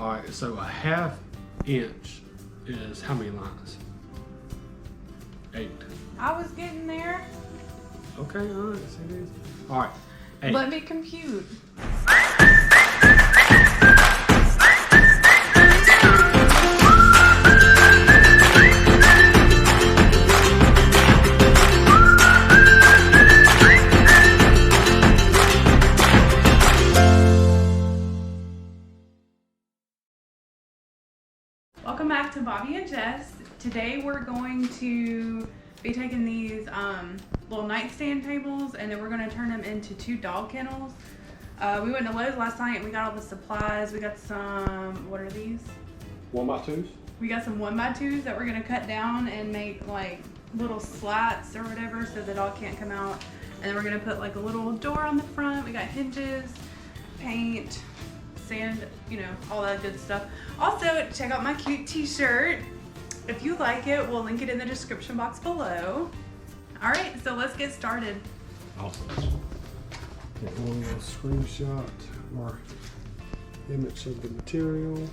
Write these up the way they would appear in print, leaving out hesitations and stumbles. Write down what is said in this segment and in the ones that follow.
All right, so a 1/2 inch is how many lines? 8. I was getting there. Okay, all right, see these? All right, 8. Let me compute. Welcome back to Bobby and Jess. Today we're going to be taking these little nightstand tables and then we're going to turn them into 2 dog kennels. We went to Lowe's last night and we got all the supplies. We got some, what are these? 1x2s? We got some 1x2s that we're going to cut down and make like little slats or whatever so the dog can't come out. And then we're going to put like a little door on the front. We got hinges, paint, sand, you know, all that good stuff. Also, check out my cute t-shirt. If you like it, we'll link it in the description box below. All right, so let's get started. Awesome. Get one little screenshot or image of the material.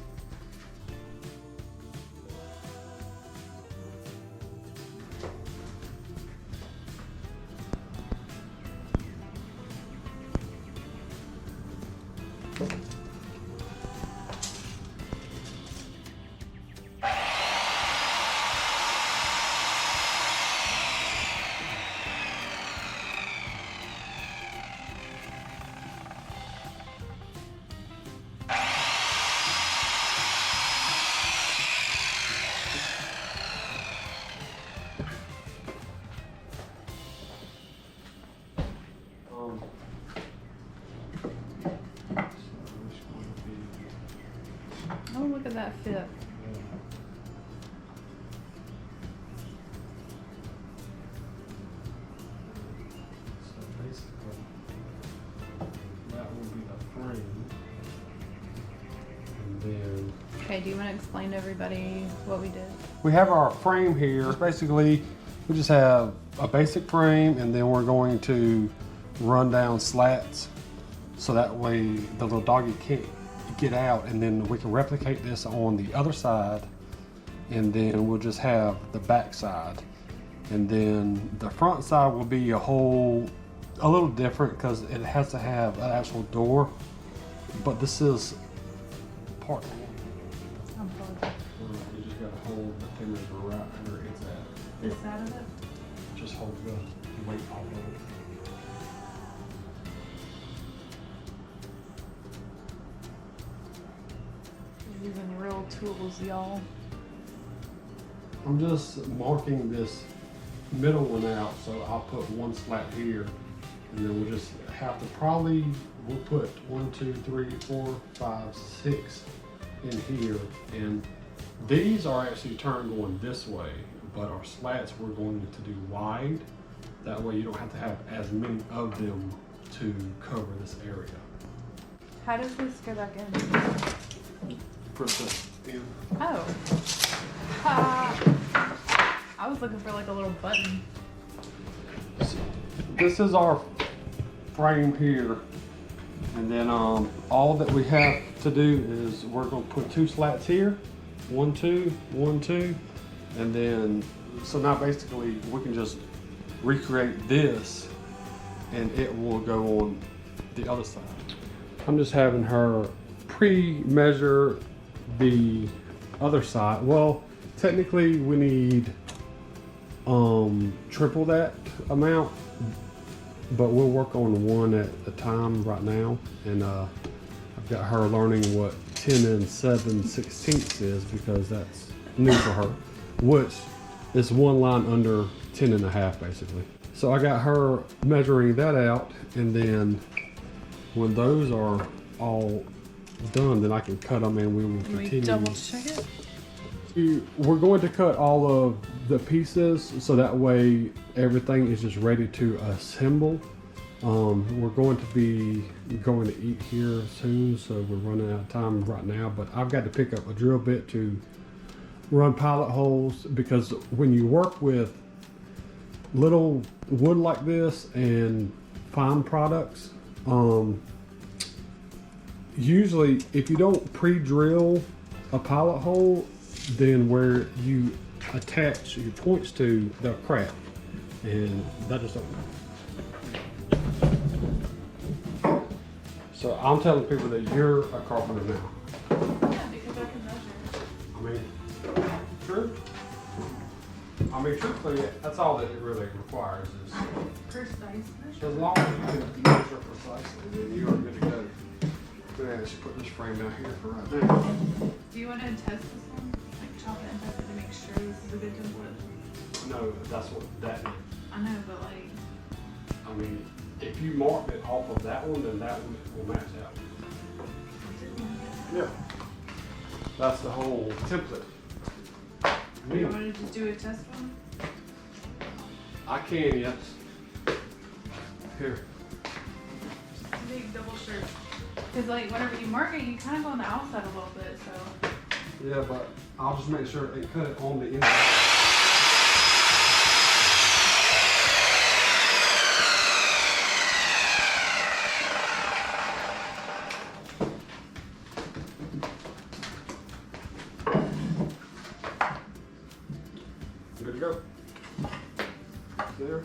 Oh, look at that fit. So basically, that will be the frame. And then Okay, do you want to explain to everybody what we did? we have our frame here. Basically, we just have a basic frame and then we're going to run down slats so that way the little doggy can't get out, and then we can replicate this on the other side, and then we'll just have the back side, and then the front side will be a little different because it has to have an actual door, but this is part you just gotta hold the fingers right where it's at. This side of it? Just hold the weight off of it. Using real tools, y'all. I'm just marking this middle one out, so I'll put one slat here, and then we'll just have to we'll put 1, 2, 3, 4, 5, 6 in here, and these are actually turned going this way, but our slats we're going to do wide. That way you don't have to have as many of them to cover this area. How does this go back in? Press that in. Oh. I was looking for like a little button. This is our frame here, and then all that we have to do is we're going to put 2 slats here, 1, 2, 1, 2, and then so now basically we can just recreate this and it will go on the other side. I'm just having her pre-measure the other side. Well, technically we need triple that amount, but we'll work on one at a time right now, and I've got her learning what 10 7/16 is because that's new for her, which is 1 line under 10 1/2 basically. So I got her measuring that out, and then when those are all done, then I can cut them and we will continue. Can we double check it? We're going to cut all of the pieces so that way everything is just ready to assemble. We're going to be going to eat here soon, so we're running out of time right now, but I've got to pick up a drill bit to run pilot holes, because when you work with little wood like this and fine products, usually, if you don't pre-drill a pilot hole, then where you attach your points to, they'll crack. And that just don't work. So I'm telling people that you're a carpenter now. Yeah, because I can measure. I mean, true. I mean, truthfully, that's all that it really requires is Precise measure. as long as you can measure precisely, then you are good to go. Yeah, let's put this frame down here for right now. Do you want to test this one? Like chop it and test it to make sure this is a good template? No, that's what that is. I know, but like, I mean, if you marked it off of that one, then that one will match out. Yeah. That's the whole template. do you want to just do a test one? I can, yes. Here. Just a big double shirt. Because like whenever you mark it, you kind of go on the outside a little bit, so. Yeah, but I'll just make sure they cut it on the inside. Good to go. There,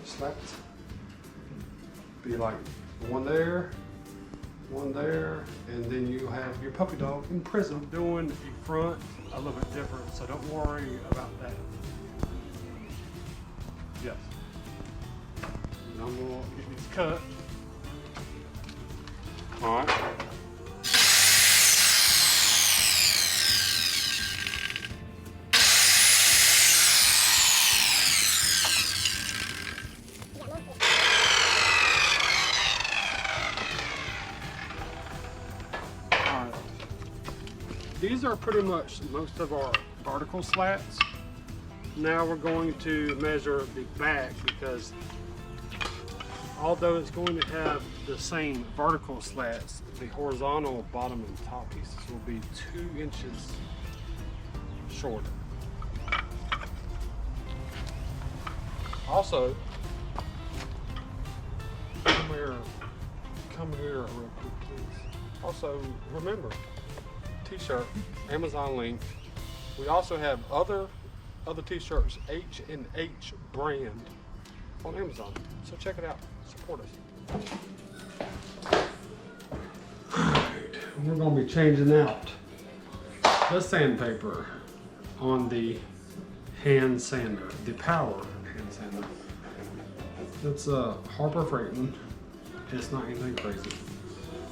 slats. Be like one there, and then you have your puppy dog in prison. Doing the front a little bit different, so don't worry about that. Yes. And I'm gonna get these cut. All right. These are pretty much most of our vertical slats. Now we're going to measure the back because although it's going to have the same vertical slats, the horizontal bottom and top pieces will be 2 inches shorter. Also, come here real quick, please. Also, remember, t-shirt, Amazon link. We also have other t-shirts, H&H brand on Amazon. So check it out, support us. Alright, we're gonna be changing out the sandpaper on the hand sander, the power hand sander. It's a Harbor Freighton. It's not anything crazy.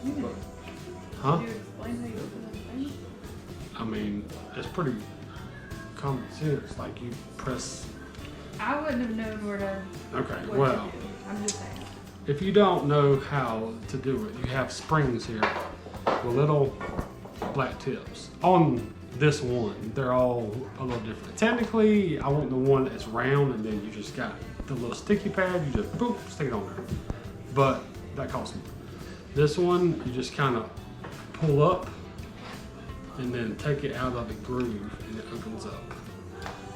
But, huh? Can you explain how you open that thing? I mean, it's pretty common sense. Like you press. I wouldn't have known where to. Okay, what well, to do. I'm just saying. if you don't know how to do it, you have springs here with little black tips. On this one, they're all a little different. Technically, I want the one that's round and then you just got the little sticky pad, you just boop, stick it on there. But that costs more. This one, you just kind of pull up and then take it out of the groove and it opens up.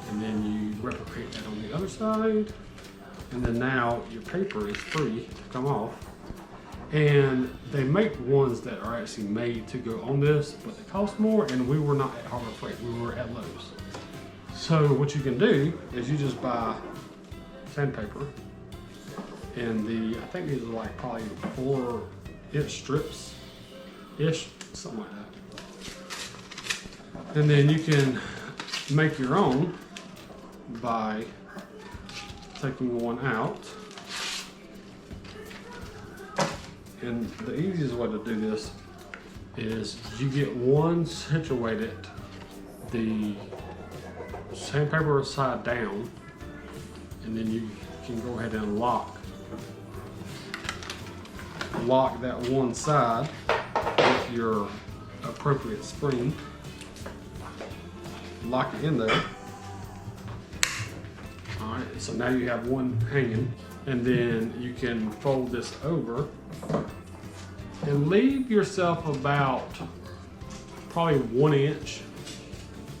And then you replicate that on the other side. And then now your paper is free to come off. And they make ones that are actually made to go on this, but they cost more, and we were not at Harbor Freight, we were at Lowe's. So what you can do is you just buy sandpaper, and I think these are like probably 4-inch strips-ish, something like that. And then you can make your own by taking one out. And the easiest way to do this is you get one situated, the sandpaper side down, and then you can go ahead and lock that one side with your appropriate spring. Lock it in there. Alright, so now you have one hanging, and then you can fold this over and leave yourself about probably 1 inch,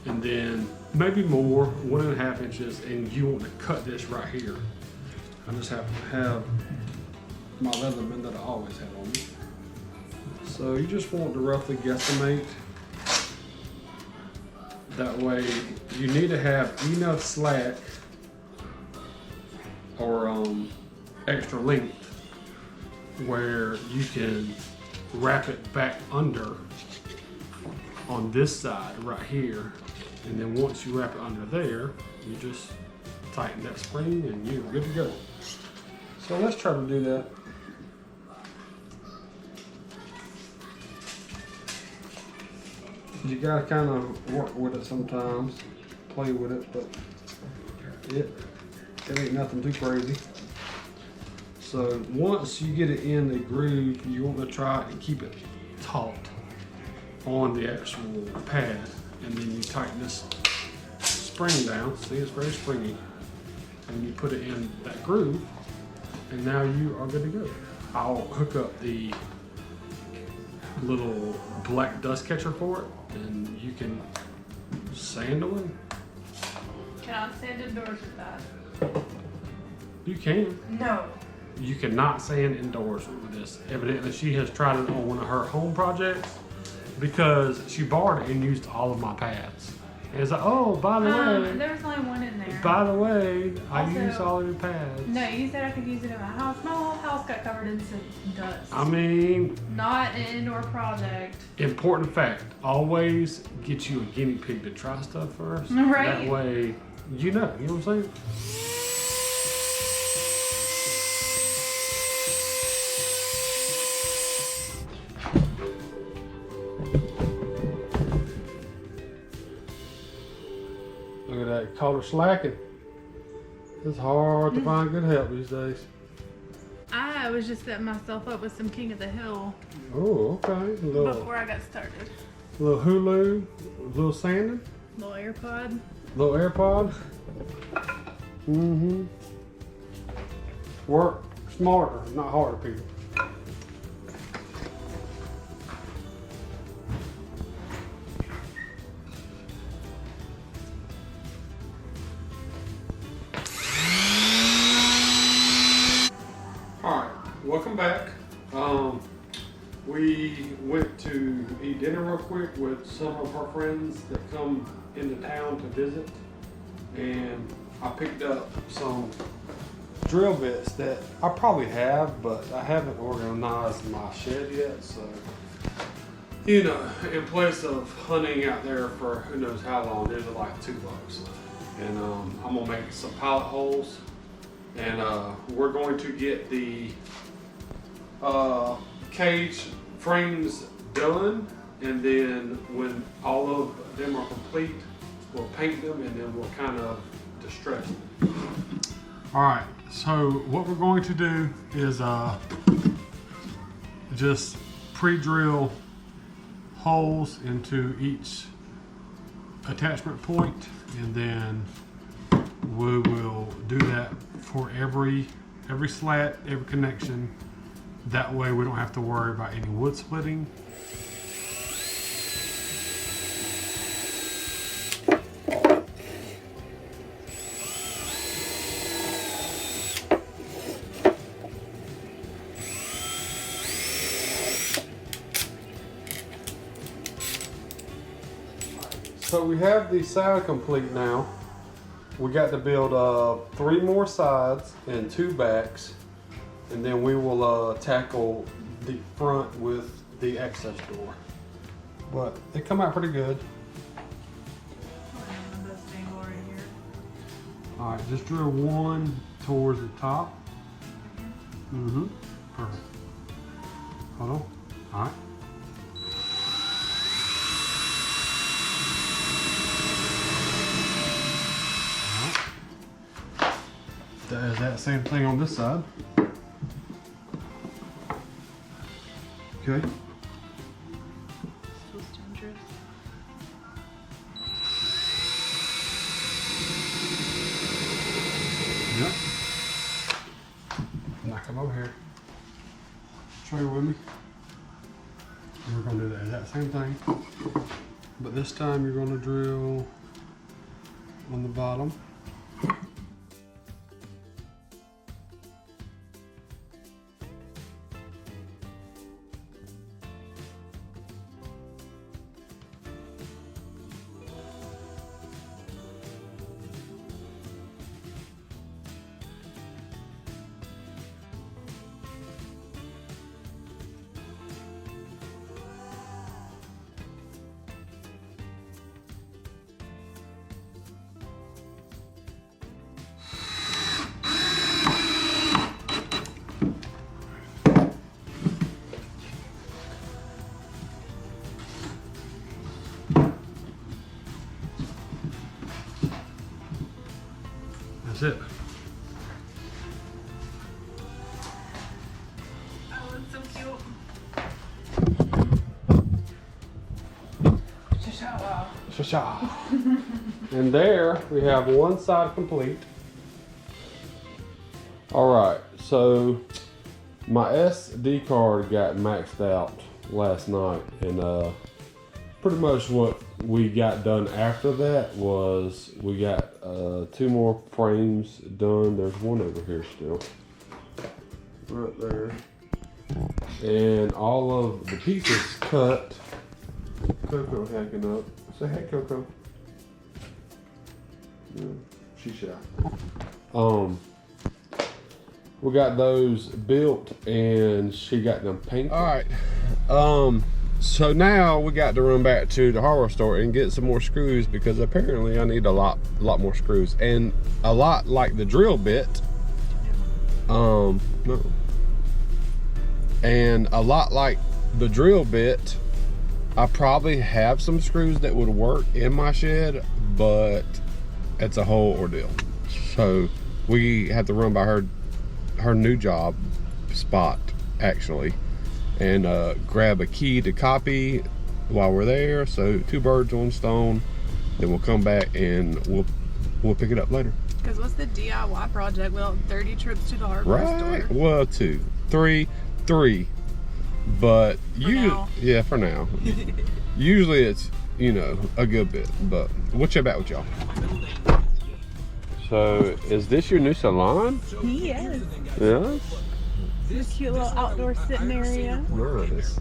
and then maybe more, 1.5 inches, and you want to cut this right here. I just have to have my Leatherman that I always have on me. So you just want to roughly guesstimate. That way you need to have enough slack or extra length where you can wrap it back under on this side right here. And then once you wrap it under there, you just tighten that spring and you're good to go. So let's try to do that. You gotta kind of work with it sometimes, play with it, but it ain't nothing too crazy. So once you get it in the groove, you want to try and keep it taut on the actual pad, and then you tighten this spring down. See, it's very springy, and you put it in that groove, and now you are good to go. I'll hook up the little black dust catcher for it, and you can sand them. Cannot sand indoors with that. You can. No. You cannot sand indoors with this. Evidently, she has tried it on one of her home projects because she borrowed it and used all of my pads. And it's like, oh, by the way, there was only one in there. by the way, I Also, used all of your pads. No, you said I could use it in my house. My whole house got covered in dust. I mean, Not an indoor project. important fact, always get you a guinea pig to try stuff first. Right. That way, you know what I'm saying? Look at that, caught her slacking. It's hard to find good help these days. I was just setting myself up with some King of the Hill Oh, okay. before I got started. Little Hulu, little sanding, Little AirPod. little AirPod. Mm-hmm. Work smarter, not harder, people. Alright, welcome back. We went to eat dinner real quick with some of our friends that come into town to visit, and I picked up some drill bits that I probably have, but I haven't organized my shed yet, so you know, in place of hunting out there for who knows how long, these are like $2. And I'm gonna make some pilot holes, and we're going to get the cage frames done, and then when all of them are complete, we'll paint them, and then we'll kind of distress them. All right, so what we're going to do is just pre-drill holes into each attachment point, and then we will do that for every slat, every connection. That way we don't have to worry about any wood splitting. So we have the side complete now. We got to build 3 more sides and 2 backs, and then we will tackle the front with the access door. But they come out pretty good. All right, just drill one towards the top. Mm-hmm. Perfect. Hold on. All right. Does that same thing on this side. Okay. Yep. Now come over here. Try with me. And we're gonna do that exact same thing. But this time you're gonna drill on the bottom. That's it. Oh, it's so cute. Shasha. And there we have one side complete. All right, so my SD card got maxed out last night, and pretty much what we got done after that was we got 2 more frames done. There's one over here still, right there, and all of the pieces cut. Coco hacking up. Say hey, Coco. Yeah, she's shy. We got those built, and she got them painted. All right. So now we got to run back to the hardware store and get some more screws, because apparently I need a lot more screws, and a lot like the drill bit. No. And a lot like the drill bit, I probably have some screws that would work in my shed, but it's a whole ordeal. So we have to run by her new job spot actually, and grab a key to copy while we're there. So 2 birds, 1 stone. Then we'll come back and we'll pick it up later. Because what's the DIY project without 30 trips to the hardware store? Well, 2, 3, but yeah, for now. Usually it's, you know, a good bit, but we'll check back with y'all. So is this your new salon? Yes. Yes. This cute little outdoor sitting area. Nice.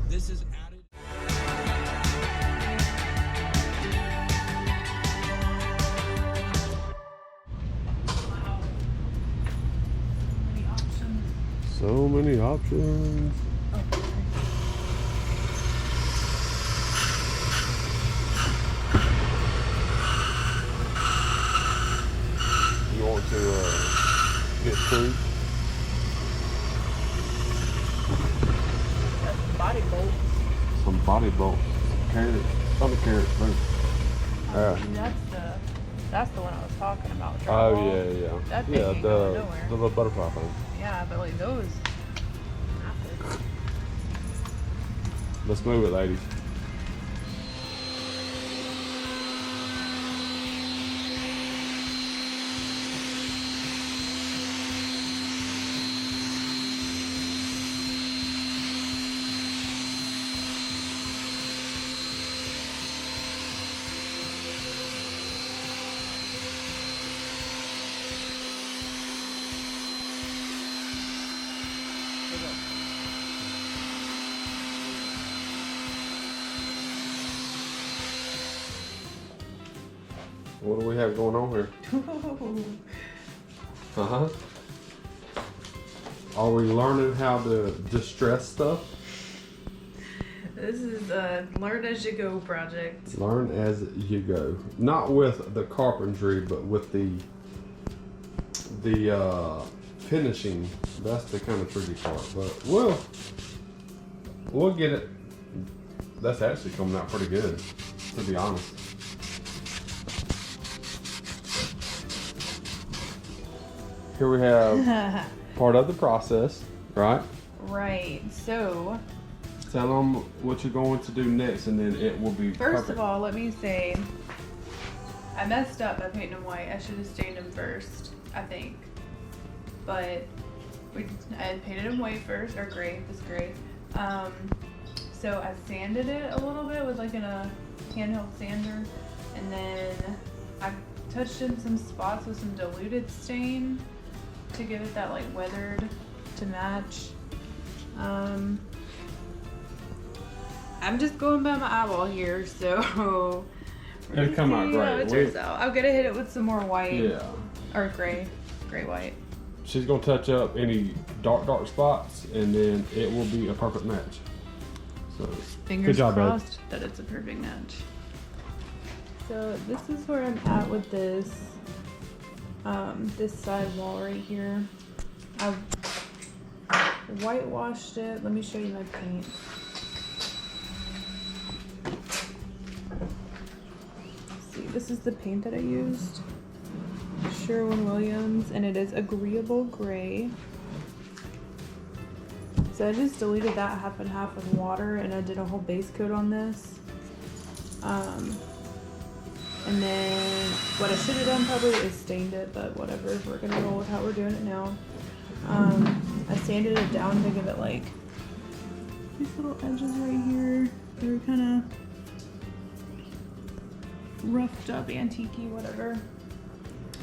So many options. You want to get food? Body bolt. Some body bolts, carrots, some carrots, both. That's the one I was talking about. Oh yeah. That thing Yeah, ain't going nowhere. the little butterfly thing. Yeah, but like those. Let's move it, ladies. What do we have going on here? Uh-huh. Are we learning how to distress stuff? This is a learn as you go project. Learn as you go. Not with the carpentry, but with the finishing. That's the kind of tricky part. But we'll get it. That's actually coming out pretty good, to be honest. Here we have part of the process, right? Right. So tell them what you're going to do next, and then it will be first perfect. of all, let me say I messed up by painting them white. I should have stained them first, I think. But I painted them white first, or gray. This gray. So I sanded it a little bit with like a handheld sander, and then I touched in some spots with some diluted stain to give it that like weathered to match. I'm just going by my eyeball here, so It'll come out great. how it turns out. I'm gonna hit it with some more white. Yeah. Or gray white. She's gonna touch up any dark spots, and then it will be a perfect match. So Fingers good job, crossed that it's a perfect match. So this is where I'm at with this this side wall right here. I've whitewashed it. Let me show you my paint. See, this is the paint that I used. Sherwin-Williams, and it is agreeable gray. So I just diluted that half and half with water, and I did a whole base coat on this. And then what I should have done probably is stained it, but whatever. We're gonna roll with how we're doing it now. I sanded it down to give it like these little edges right here. They were kind of roughed up, antique-y, whatever.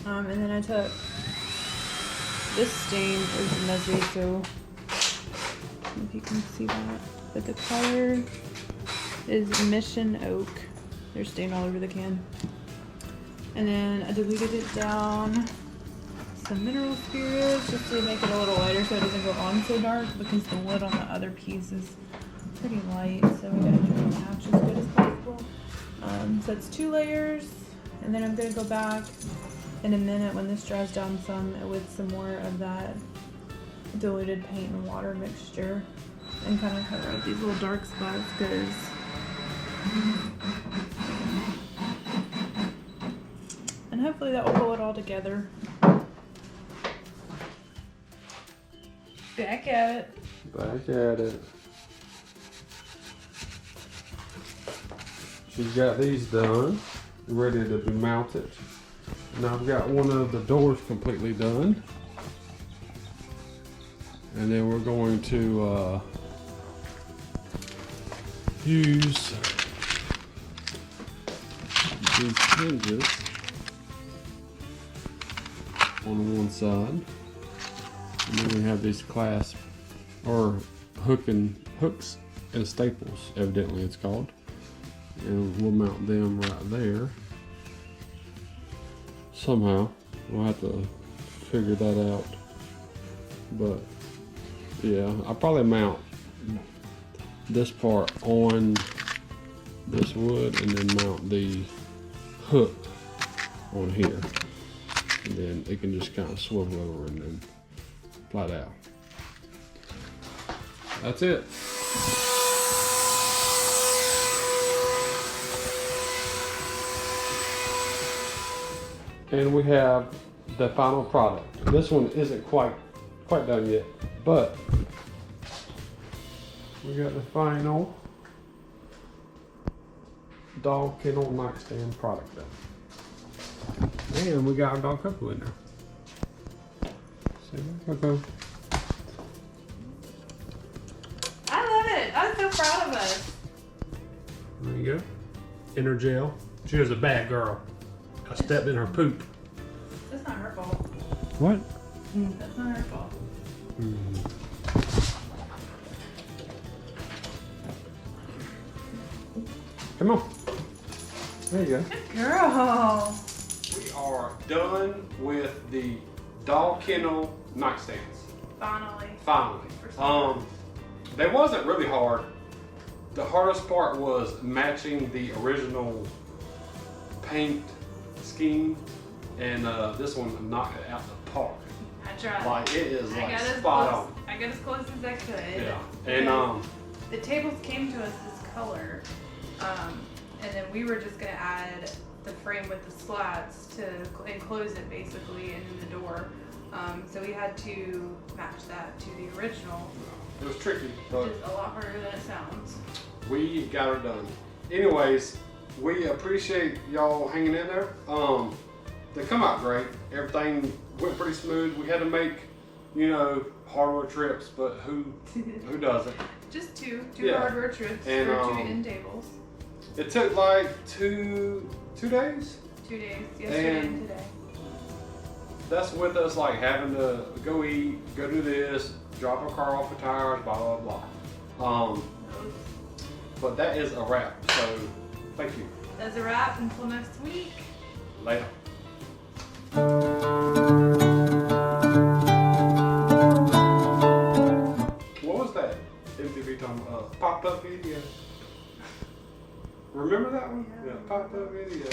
And then I took this stain is messy, so I don't know if you can see that. But the color is Mission Oak. There's stain all over the can. And then I diluted it down some mineral spirits just to make it a little lighter so it doesn't go on so dark, because the wood on the other piece is pretty light, so we gotta try to match as good as possible. So it's 2 layers, and then I'm gonna go back in a minute when this dries down some with some more of that diluted paint and water mixture and kind of cover up these little dark spots, because and hopefully that will pull it all together. Back at it. Back at it. She's got these done, ready to be mounted. Now I've got one of the doors completely done. And then we're going to use these hinges on one side. And then we have these clasp or hooks and staples, evidently it's called. And we'll mount them right there. Somehow. We'll have to figure that out. But yeah, I'll probably mount this part on this wood and then mount the hook on here. And then it can just kind of swivel over and then flat out. That's it. And we have the final product. This one isn't quite done yet, but we got the final dog kennel nightstand product done. And we got our dog Coco in there. See there, Coco. I love it. I'm so proud of us. There you go. In her jail. She was a bad girl. I stepped in her poop. That's not her fault. What? That's not her fault. Come on. There you go. Good girl. We are done with the dog kennel nightstands. Finally. Finally. They wasn't really hard. The hardest part was matching the original paint scheme, and this one knocked it out the park. I tried. Like it is like spot on. I got as close as I could. Yeah. And the tables came to us this color, and then we were just gonna add the frame with the slats to enclose it basically, and then the door. So we had to match that to the original. it was tricky, but Which is a lot harder than it sounds. we got her done. Anyways, we appreciate y'all hanging in there. They come out great. Everything went pretty smooth. We had to make, hardware trips, but who doesn't? Just two Yeah. hardware trips And, for 2 end tables. It took like two days. 2 days, yesterday and- and today. That's with us like having to go eat, go do this, drop our car off for tires, blah blah blah. But that is a wrap. So thank you. That's a wrap until next week. Later. What was that? MTV talking popped up video. Remember that one? Yeah. Popped up video.